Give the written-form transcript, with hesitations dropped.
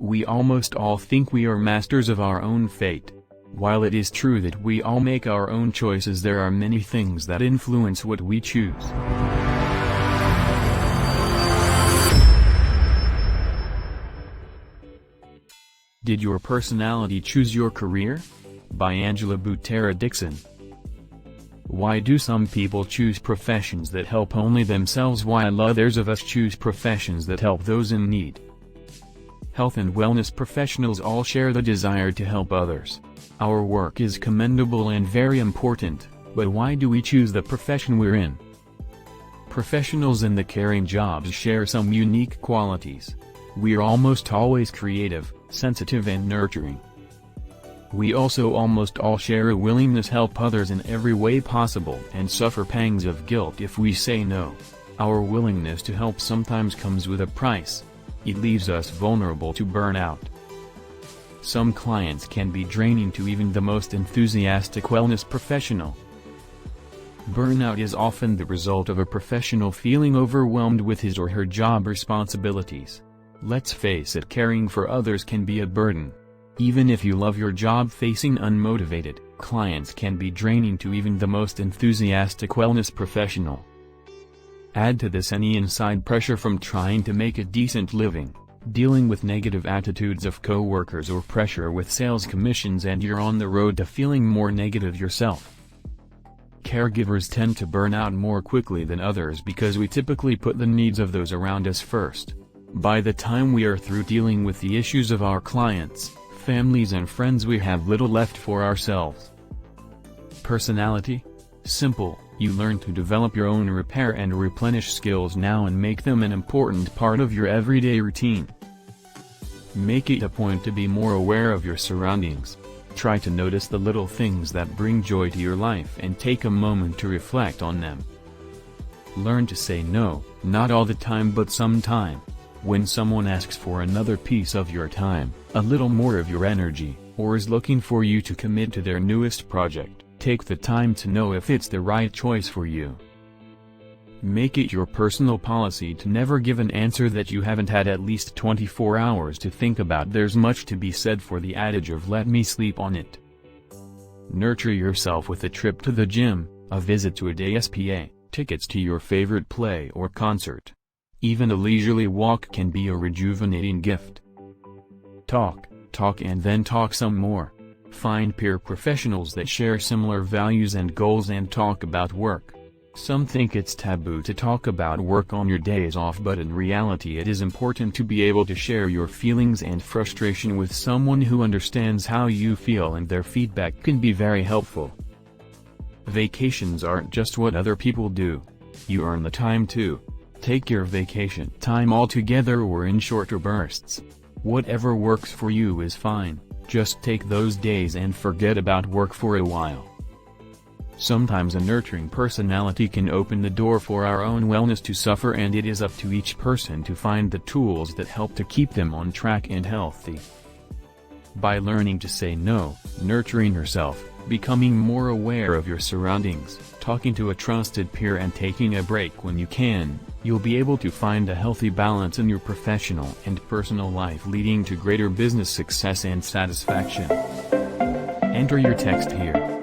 We almost all think we are masters of our own fate. While it is true that we all make our own choices, there are many things that influence what we choose. Did your personality choose your career? By Angela Butera Dixon. Why do some people choose professions that help only themselves while others of us choose professions that help those in need? Health and wellness professionals all share the desire to help others. Our work is commendable and very important, but why do we choose the profession we're in? Professionals in the caring jobs share some unique qualities. We're almost always creative, sensitive and nurturing. We also almost all share a willingness to help others in every way possible and suffer pangs of guilt if we say no. Our willingness to help sometimes comes with a price. It leaves us vulnerable to burnout. Some clients can be draining to even the most enthusiastic wellness professional. Burnout is often the result of a professional feeling overwhelmed with his or her job responsibilities. Let's face it, caring for others can be a burden. Even if you love your job, facing unmotivated clients can be draining to even the most enthusiastic wellness professional. Add to this any inside pressure from trying to make a decent living, dealing with negative attitudes of co-workers or pressure with sales commissions, and you're on the road to feeling more negative yourself. Caregivers tend to burn out more quickly than others because we typically put the needs of those around us first. By the time we are through dealing with the issues of our clients, families and friends, we have little left for ourselves. Personality? Simple. You learn to develop your own repair and replenish skills now and make them an important part of your everyday routine. Make it a point to be more aware of your surroundings. Try to notice the little things that bring joy to your life and take a moment to reflect on them. Learn to say no, not all the time but sometime. When someone asks for another piece of your time, a little more of your energy, or is looking for you to commit to their newest project, take the time to know if it's the right choice for you. Make it your personal policy to never give an answer that you haven't had at least 24 hours to think about. There's much to be said for the adage of "let me sleep on it." Nurture yourself with a trip to the gym, a visit to a day spa, tickets to your favorite play or concert. Even a leisurely walk can be a rejuvenating gift. Talk and then talk some more. Find peer professionals that share similar values and goals and talk about work. Some think it's taboo to talk about work on your days off, but in reality it is important to be able to share your feelings and frustration with someone who understands how you feel, and their feedback can be very helpful. Vacations aren't just what other people do. You earn the time too. Take your vacation time all together or in shorter bursts. Whatever works for you is fine, just take those days and forget about work for a while. Sometimes a nurturing personality can open the door for our own wellness to suffer, and it is up to each person to find the tools that help to keep them on track and healthy. By learning to say no, nurturing yourself, becoming more aware of your surroundings, talking to a trusted peer and taking a break when you can, you'll be able to find a healthy balance in your professional and personal life, leading to greater business success and satisfaction. Enter your text here.